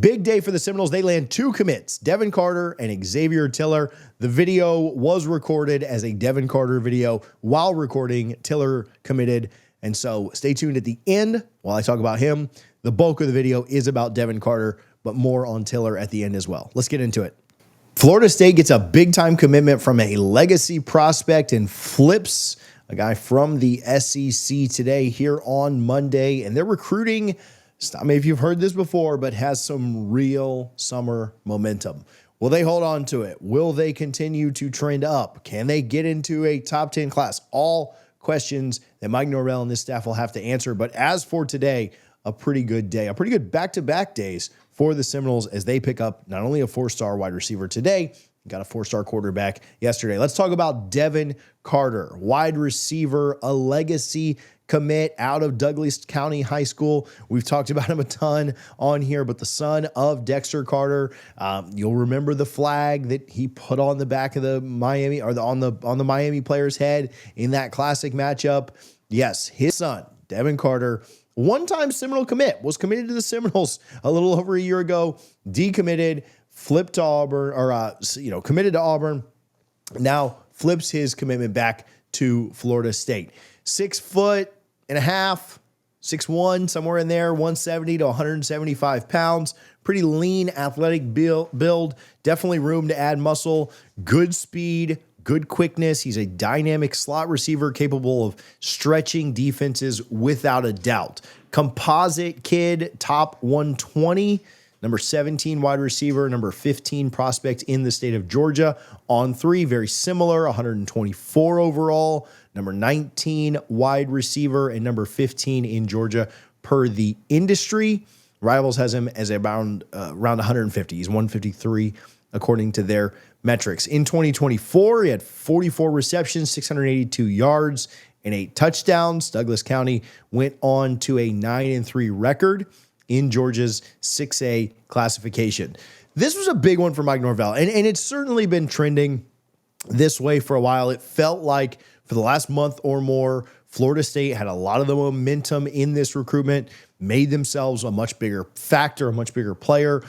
Big day for the Seminoles. They land 2 commits, Devin Carter and Xavier Tiller. The video was recorded as a Devin Carter video while recording. Tiller committed. And so stay tuned at the end while I talk about him. The bulk of the video is about Devin Carter, but more on Tiller at the end as well. Let's get into it. Florida State gets a big-time commitment from a legacy prospect and flips a guy from the SEC today here on Monday. And they're recruiting, I mean, if you've heard this before, but has some real summer momentum. Will they hold on to it? Will they continue to trend up? Can they get into a top 10 class? All questions that Mike Norvell and this staff will have to answer. But as for today, a pretty good day, a pretty good back-to-back days for the Seminoles as they pick up not only a 4-star wide receiver today, got a 4-star quarterback yesterday. Let's talk about Devin Carter, wide receiver, a legacy commit out of Douglas County High School. We've talked about him a ton on here, but the son of Dexter Carter, you'll remember the flag that he put on the back of the Miami or on the Miami player's head in that classic matchup. Yes, his son, Devin Carter, one-time Seminole commit, was committed to the Seminoles a little over a year ago, decommitted, flipped to Auburn, or committed to Auburn, now flips his commitment back to Florida State. 6'1", 6'1", somewhere in there, 170 to 175 pounds. Pretty lean, athletic build. Definitely room to add muscle. Good speed, good quickness. He's a dynamic slot receiver capable of stretching defenses without a doubt. Composite kid, top 120. Number 17 wide receiver, number 15 prospect in the state of Georgia. On 3, very similar, 124 overall. Number 19 wide receiver and number 15 in Georgia per the industry. Rivals has him as around 150. He's 153 according to their metrics. In 2024, he had 44 receptions, 682 yards, and 8 touchdowns. Douglas County went on to a 9-3 record in Georgia's 6A classification. This was a big one for Mike Norvell, and it's certainly been trending this way for a while. It felt like for the last month or more, Florida State had a lot of the momentum in this recruitment, made themselves a much bigger factor, a much bigger player.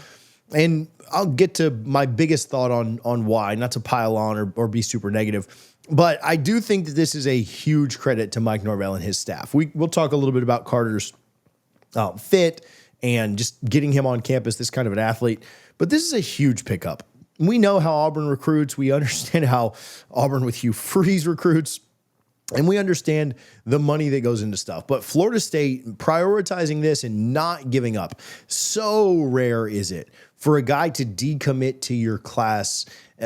And I'll get to my biggest thought on why, not to pile on or be super negative, but I do think that this is a huge credit to Mike Norvell and his staff. We'll talk a little bit about Carter's fit and just getting him on campus, this kind of an athlete. But this is a huge pickup. We know how Auburn recruits. We understand how Auburn with Hugh Freeze recruits. And we understand the money that goes into stuff. But Florida State prioritizing this and not giving up. So rare is it for a guy to decommit to your class,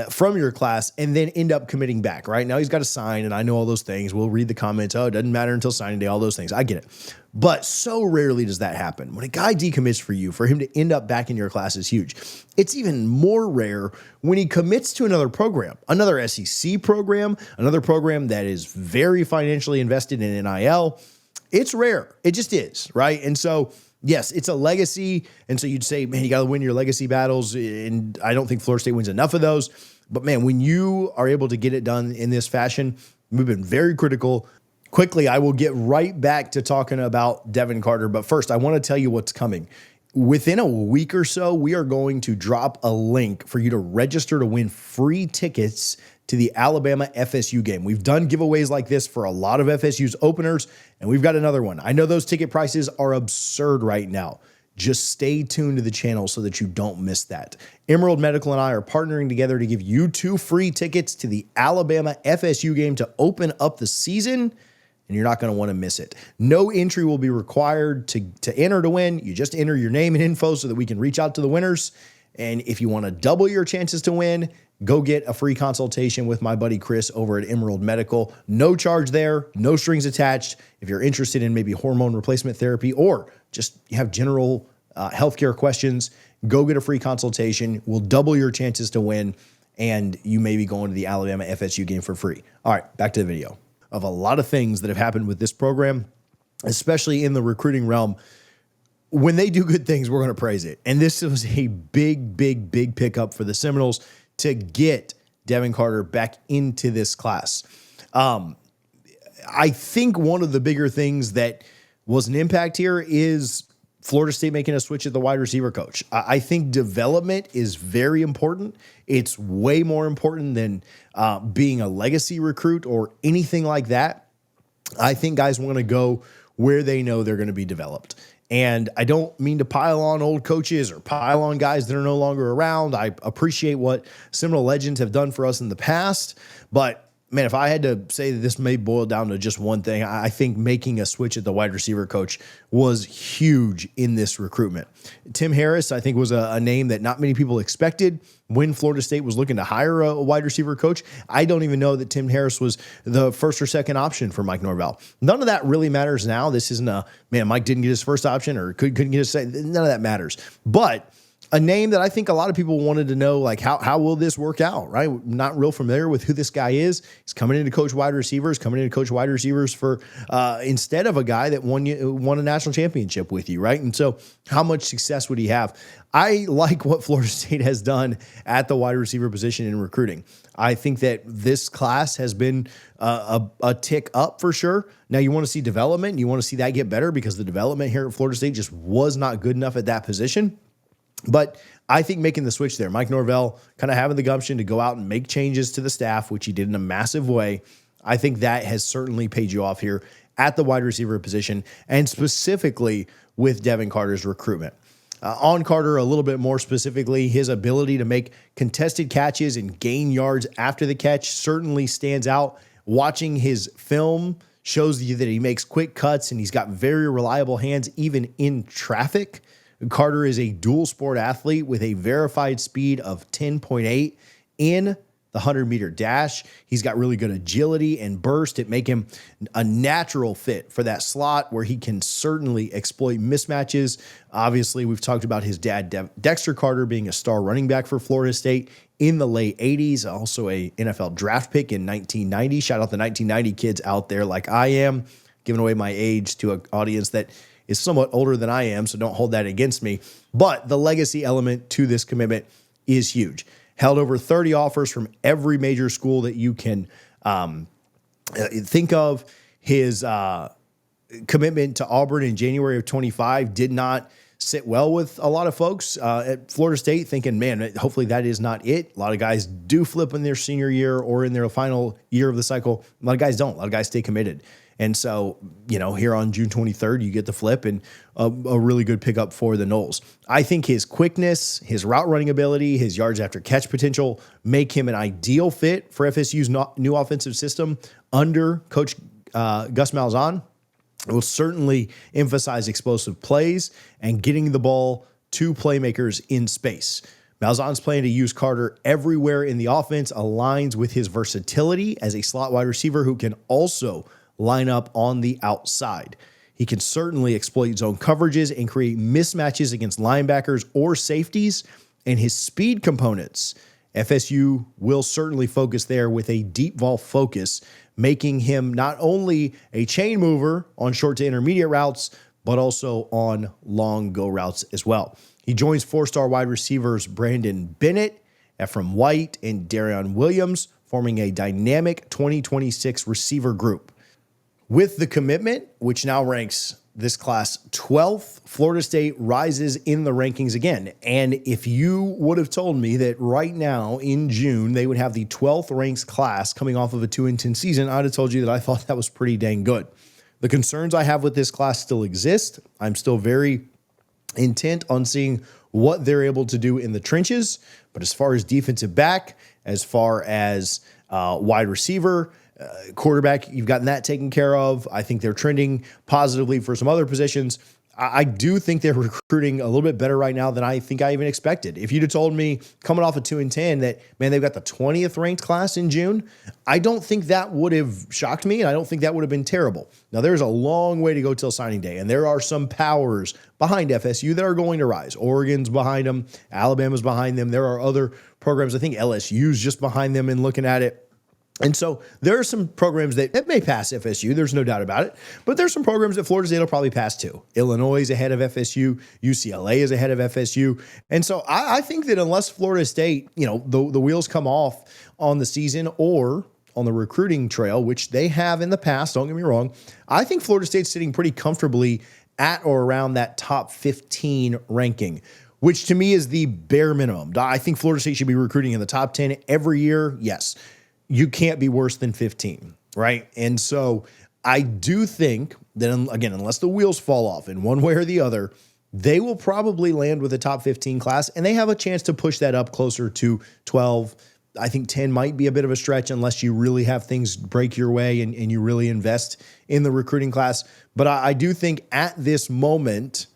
from your class, and then end up committing back, right? Now he's got to sign, and I know all those things. We'll read the comments. Oh, it doesn't matter until signing day, all those things. I get it. But so rarely does that happen. When a guy decommits for you, for him to end up back in your class is huge. It's even more rare when he commits to another program, another SEC program, another program that is very financially invested in NIL. It's rare. It just is, right? And so, yes, it's a legacy. And so you'd say, man, you got to win your legacy battles. And I don't think Florida State wins enough of those. But man, when you are able to get it done in this fashion, we've been very critical. Quickly, I will get right back to talking about Devin Carter. But first, I want to tell you what's coming. Within a week or so, we are going to drop a link for you to register to win free tickets to the Alabama FSU game. We've done giveaways like this for a lot of FSU's openers, and we've got another one. I know those ticket prices are absurd right now. Just stay tuned to the channel so that you don't miss that. Emerald Medical and I are partnering together to give you 2 free tickets to the Alabama FSU game to open up the season, and you're not going to want to miss it. No entry will be required to enter to win. You just enter your name and info so that we can reach out to the winners. And if you want to double your chances to win, go get a free consultation with my buddy Chris over at Emerald Medical. No charge there, no strings attached. If you're interested in maybe hormone replacement therapy or just you have general healthcare questions, go get a free consultation. We'll double your chances to win, and you may be going to the Alabama FSU game for free. All right, back to the video. Of a lot of things that have happened with this program, especially in the recruiting realm, when they do good things, we're going to praise it. And this was a big, big, big pickup for the Seminoles to get Devin Carter back into this class. I think one of the bigger things that was an impact here is Florida State making a switch at the wide receiver coach. I think development is very important. It's way more important than being a legacy recruit or anything like that. I think guys want to go where they know they're going to be developed. And I don't mean to pile on old coaches or pile on guys that are no longer around. I appreciate what Seminole legends have done for us in the past, but man, if I had to say that this may boil down to just one thing, I think making a switch at the wide receiver coach was huge in this recruitment. Tim Harris, I think, was a name that not many people expected when Florida State was looking to hire a wide receiver coach. I don't even know that Tim Harris was the first or second option for Mike Norvell. None of that really matters now. This isn't Mike didn't get his first option or couldn't get his second. None of that matters. But a name that I think a lot of people wanted to know, like, how will this work out, right? Not real familiar with who this guy is. He's coming in to coach wide receivers for instead of a guy that won a national championship with you, right? And so how much success would he have? I like what Florida State has done at the wide receiver position in recruiting. I think that this class has been a tick up for sure. Now you want to see development. You want to see that get better because the development here at Florida State just was not good enough at that position. But I think making the switch there, Mike Norvell kind of having the gumption to go out and make changes to the staff, which he did in a massive way, I think that has certainly paid you off here at the wide receiver position and specifically with Devin Carter's recruitment. On Carter, a little bit more specifically, his ability to make contested catches and gain yards after the catch certainly stands out. Watching his film shows you that he makes quick cuts and he's got very reliable hands even in traffic. Carter is a dual sport athlete with a verified speed of 10.8 in the 100-meter dash. He's got really good agility and burst that make him a natural fit for that slot where he can certainly exploit mismatches. Obviously, we've talked about his dad, Dexter Carter, being a star running back for Florida State in the late 80s, also a NFL draft pick in 1990. Shout out the 1990 kids out there like I am, giving away my age to an audience that is somewhat older than I am, so don't hold that against me. But the legacy element to this commitment is huge. Held over 30 offers from every major school that you can think of. His commitment to Auburn in January of 25 did not sit well with a lot of folks at Florida State, thinking, man, hopefully that is not it. A lot of guys do flip in their senior year or in their final year of the cycle. A lot of guys don't. A lot of guys stay committed. And so, here on June 23rd, you get the flip and a really good pickup for the Noles. I think his quickness, his route running ability, his yards after catch potential make him an ideal fit for FSU's new offensive system under Coach Gus Malzahn. It will certainly emphasize explosive plays and getting the ball to playmakers in space. Malzahn's plan to use Carter everywhere in the offense aligns with his versatility as a slot wide receiver who can also line up on the outside. He can certainly exploit zone coverages and create mismatches against linebackers or safeties, and his speed components, FSU will certainly focus there with a deep ball focus, making him not only a chain mover on short to intermediate routes, but also on long go routes as well. He joins four-star wide receivers Brandon Bennett, Ephraim White, and Darion Williams, forming a dynamic 2026 receiver group. With the commitment, which now ranks this class 12th, Florida State rises in the rankings again. And if you would have told me that right now in June, they would have the 12th ranked class coming off of a 2-10 season, I'd have told you that I thought that was pretty dang good. The concerns I have with this class still exist. I'm still very intent on seeing what they're able to do in the trenches. But as far as defensive back, as far as wide receiver, quarterback, you've gotten that taken care of. I think they're trending positively for some other positions. I do think they're recruiting a little bit better right now than I think I even expected. If you'd have told me coming off of 2-10 that, man, they've got the 20th ranked class in June, I don't think that would have shocked me, and I don't think that would have been terrible. Now, there's a long way to go till signing day, and there are some powers behind FSU that are going to rise. Oregon's behind them. Alabama's behind them. There are other programs. I think LSU's just behind them and looking at it. And so there are some programs that may pass FSU. There's no doubt about it. But there's some programs that Florida State will probably pass too. Illinois is ahead of FSU. UCLA is ahead of FSU. And so I think that unless Florida State, the wheels come off on the season or on the recruiting trail, which they have in the past, don't get me wrong, I think Florida State's sitting pretty comfortably at or around that top 15 ranking, which to me is the bare minimum. I think Florida State should be recruiting in the top 10 every year. Yes, you can't be worse than 15, right? And so I do think that, again, unless the wheels fall off in one way or the other, they will probably land with a top 15 class, and they have a chance to push that up closer to 12. I think 10 might be a bit of a stretch unless you really have things break your way and you really invest in the recruiting class. But I do think at this moment,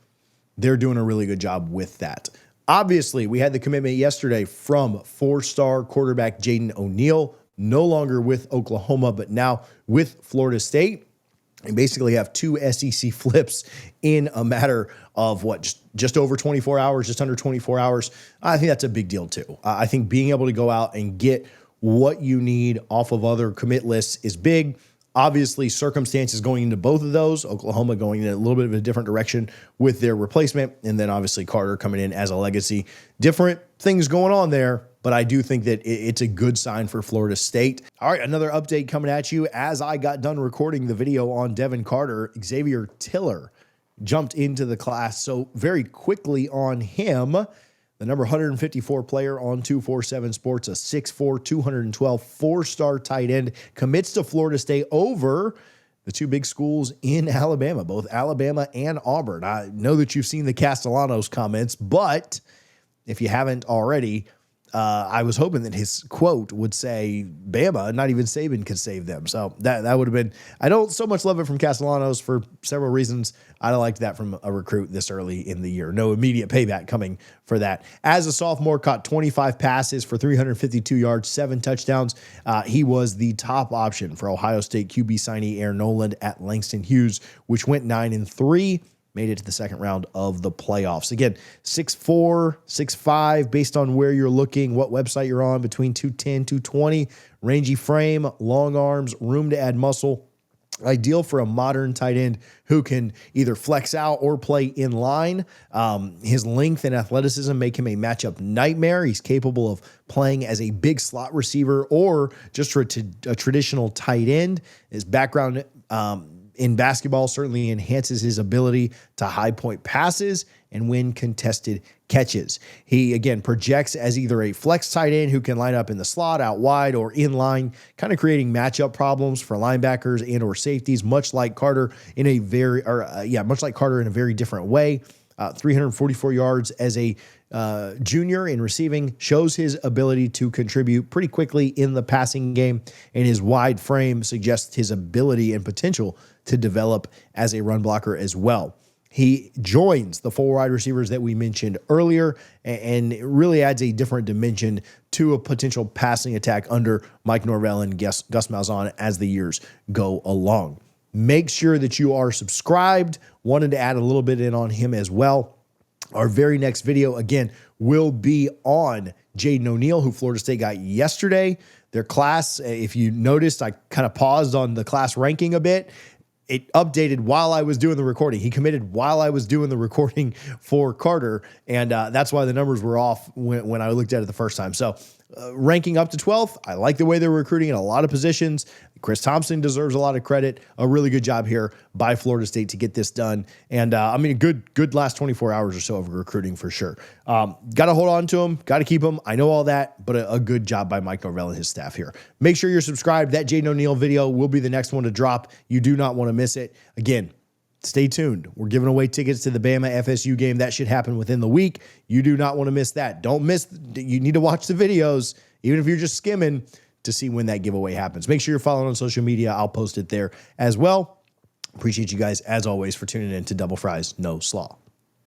they're doing a really good job with that. Obviously, we had the commitment yesterday from 4-star quarterback Jaden O'Neal, no longer with Oklahoma, but now with Florida State. And basically have 2 SEC flips in a matter of just over 24 hours, just under 24 hours. I think that's a big deal too. I think being able to go out and get what you need off of other commit lists is big. Obviously, circumstances going into both of those, Oklahoma going in a little bit of a different direction with their replacement, and then obviously Carter coming in as a legacy. Different things going on there, but I do think that it's a good sign for Florida State. All right, another update coming at you. As I got done recording the video on Devin Carter, Xavier Tiller jumped into the class. So very quickly on him, the number 154 player on 247 Sports, a 6'4", 212, 4-star tight end, commits to Florida State over the 2 big schools in Alabama, both Alabama and Auburn. I know that you've seen the Castellanos comments, but if you haven't already, I was hoping that his quote would say, Bama, not even Saban could save them. So that would have been, I don't so much love it from Castellanos for several reasons. I liked that from a recruit this early in the year. No immediate payback coming for that. As a sophomore, caught 25 passes for 352 yards, 7 touchdowns. He was the top option for Ohio State QB signee Aaron Noland at Langston Hughes, which went 9-3. Made it to the second round of the playoffs. Again, 6'4", 6'5", based on where you're looking, what website you're on, between 210, 220, rangy frame, long arms, room to add muscle. Ideal for a modern tight end who can either flex out or play in line. His length and athleticism make him a matchup nightmare. He's capable of playing as a big slot receiver or just for a traditional tight end. His background in basketball certainly enhances his ability to high point passes and win contested catches. He, again, projects as either a flex tight end who can line up in the slot, out wide, or in line, kind of creating matchup problems for linebackers and or safeties, much like Carter in a very different way. 344 yards as a junior in receiving, shows his ability to contribute pretty quickly in the passing game, and his wide frame suggests his ability and potential to develop as a run blocker as well. He joins the 4 wide receivers that we mentioned earlier and it really adds a different dimension to a potential passing attack under Mike Norvell and Gus Malzahn as the years go along. Make sure that you are subscribed. Wanted to add a little bit in on him as well. Our very next video, again, will be on Jaden O'Neal, who Florida State got yesterday. Their class, if you noticed, I kind of paused on the class ranking a bit. It updated while I was doing the recording. He committed while I was doing the recording for Carter, and that's why the numbers were off when I looked at it the first time. So ranking up to 12th, I like the way they're recruiting in a lot of positions. Chris Thompson deserves a lot of credit. A really good job here by Florida State to get this done. And I mean, good last 24 hours or so of recruiting for sure. Got to hold on to him. Got to keep him. I know all that, but a good job by Mike Norvell and his staff here. Make sure you're subscribed. That Jaden O'Neal video will be the next one to drop. You do not want to miss it. Again, stay tuned. We're giving away tickets to the Bama FSU game. That should happen within the week. You do not want to miss that. Don't miss. You need to watch the videos, even if you're just skimming, to see when that giveaway happens. Make sure you're following on social media. I'll post it there as well. Appreciate you guys, as always, for tuning in to Double Fries No Slaw.